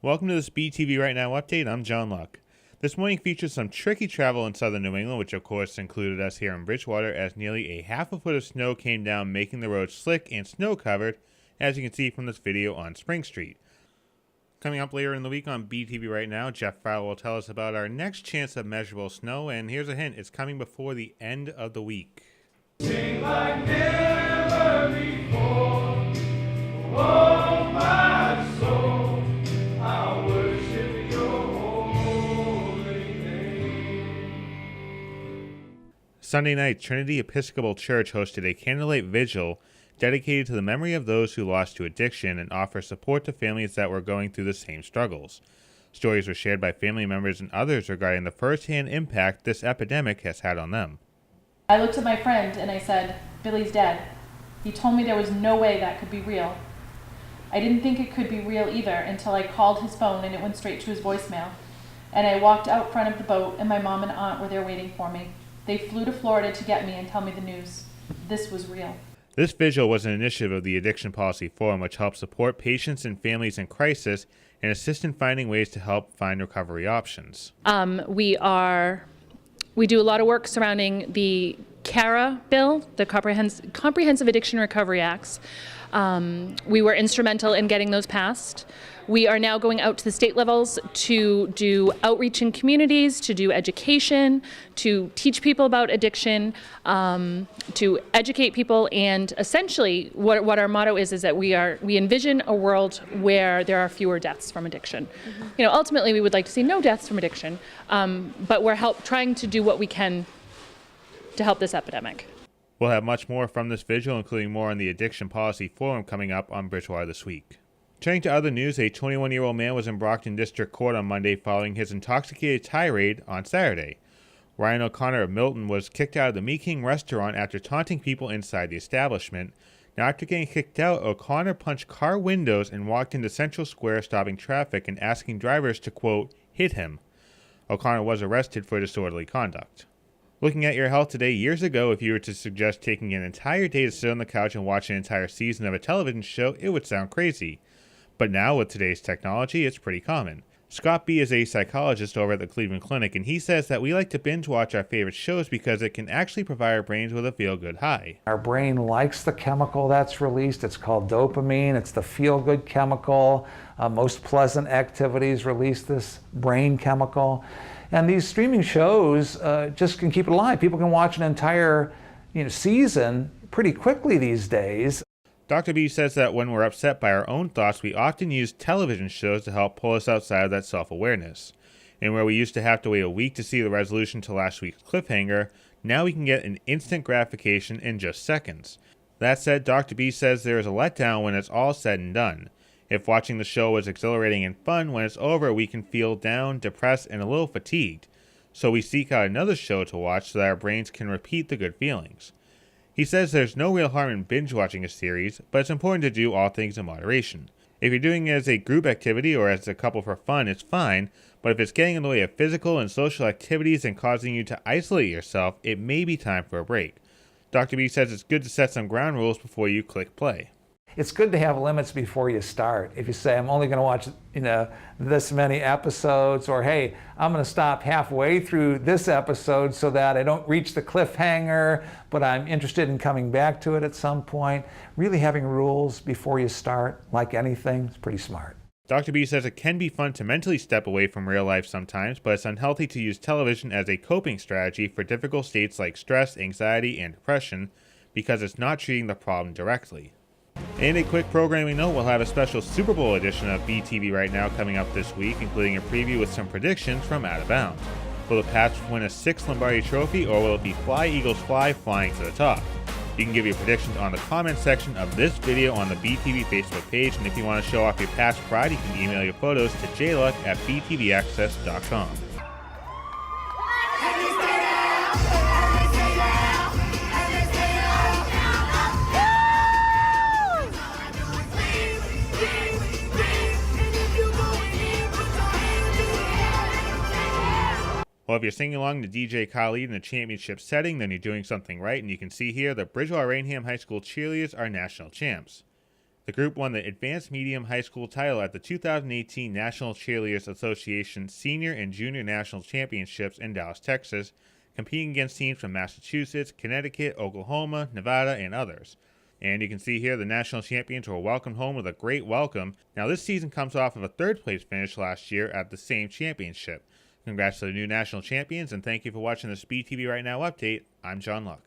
Welcome to this BTV Right Now update. I'm John Luck. This morning features some tricky travel in southern New England, which of course included us here in Bridgewater, as nearly a half a foot of snow came down, making the road slick and snow covered, as you can see from this video on Spring Street. Coming up later in the week on BTV Right Now, Jeff Fowler will tell us about our next chance of measurable snow, and here's a hint, it's coming before the end of the week. Sing like never before, oh my soul, I worship your holy name. Sunday night, Trinity Episcopal Church hosted a candlelight vigil dedicated to the memory of those who lost to addiction and offer support to families that were going through the same struggles. Stories were shared by family members and others regarding the first-hand impact this epidemic has had on them. I looked at my friend and I said, "Billy's dead." He told me there was no way that could be real. I didn't think it could be real either until I called his phone and it went straight to his voicemail. And I walked out front of the boat and my mom and aunt were there waiting for me. They flew to Florida to get me and tell me the news. This was real. This vigil was an initiative of the Addiction Policy Forum, which helps support patients and families in crisis and assist in finding ways to help find recovery options. We do a lot of work surrounding the CARA bill, the Comprehensive Addiction Recovery Acts. We were instrumental in getting those passed. We are now going out to the state levels to do outreach in communities, to do education, to teach people about addiction, to educate people, and essentially what our motto is that we envision a world where there are fewer deaths from addiction. Mm-hmm. Ultimately we would like to see no deaths from addiction, but we're trying to do what we can to help this epidemic. We'll have much more from this vigil, including more on the Addiction Policy Forum coming up on Bridgewater this week. Turning to other news, a 21-year-old man was in Brockton District Court on Monday following his intoxicated tirade on Saturday. Ryan O'Connor of Milton was kicked out of the Meat King restaurant after taunting people inside the establishment. Now, after getting kicked out, O'Connor punched car windows and walked into Central Square, stopping traffic and asking drivers to, quote, hit him. O'Connor was arrested for disorderly conduct. Looking at your health today, years ago, if you were to suggest taking an entire day to sit on the couch and watch an entire season of a television show, it would sound crazy. But now, with today's technology, it's pretty common. Scott B. is a psychologist over at the Cleveland Clinic, and he says that we like to binge watch our favorite shows because it can actually provide our brains with a feel-good high. Our brain likes the chemical that's released. It's called dopamine. It's the feel-good chemical. Most pleasant activities release this brain chemical. And these streaming shows just can keep it alive. People can watch an entire season pretty quickly these days. Dr. B says that when we're upset by our own thoughts, we often use television shows to help pull us outside of that self-awareness. And where we used to have to wait a week to see the resolution to last week's cliffhanger, now we can get an instant gratification in just seconds. That said, Dr. B says there is a letdown when it's all said and done. If watching the show was exhilarating and fun, when it's over we can feel down, depressed, and a little fatigued. So we seek out another show to watch so that our brains can repeat the good feelings. He says there's no real harm in binge watching a series, but it's important to do all things in moderation. If you're doing it as a group activity or as a couple for fun, it's fine, but if it's getting in the way of physical and social activities and causing you to isolate yourself, it may be time for a break. Dr. B says it's good to set some ground rules before you click play. It's good to have limits before you start. If you say, I'm only going to watch this many episodes, or hey, I'm going to stop halfway through this episode so that I don't reach the cliffhanger, but I'm interested in coming back to it at some point. Really having rules before you start, like anything, is pretty smart. Dr. B says it can be fun to mentally step away from real life sometimes, but it's unhealthy to use television as a coping strategy for difficult states like stress, anxiety, and depression because it's not treating the problem directly. And a quick programming note, we'll have a special Super Bowl edition of BTV Right Now coming up this week, including a preview with some predictions from Out of Bounds. Will the Pats win a 6th Lombardi trophy, or will it be Fly Eagles Fly flying to the top? You can give your predictions on the comment section of this video on the BTV Facebook page, and if you want to show off your Pats pride, you can email your photos to jluck@btvaccess.com. Well, if you're singing along to DJ Khalid in a championship setting, then you're doing something right, and you can see here that Bridgewater Rainham High School cheerleaders are national champs. The group won the Advanced Medium High School title at the 2018 National Cheerleaders Association Senior and Junior National Championships in Dallas, Texas, competing against teams from Massachusetts, Connecticut, Oklahoma, Nevada, and others. And you can see here the national champions were welcomed home with a great welcome. Now this season comes off of a third place finish last year at the same championship. Congrats to the new national champions, and thank you for watching the Speed TV Right Now update. I'm John Luck.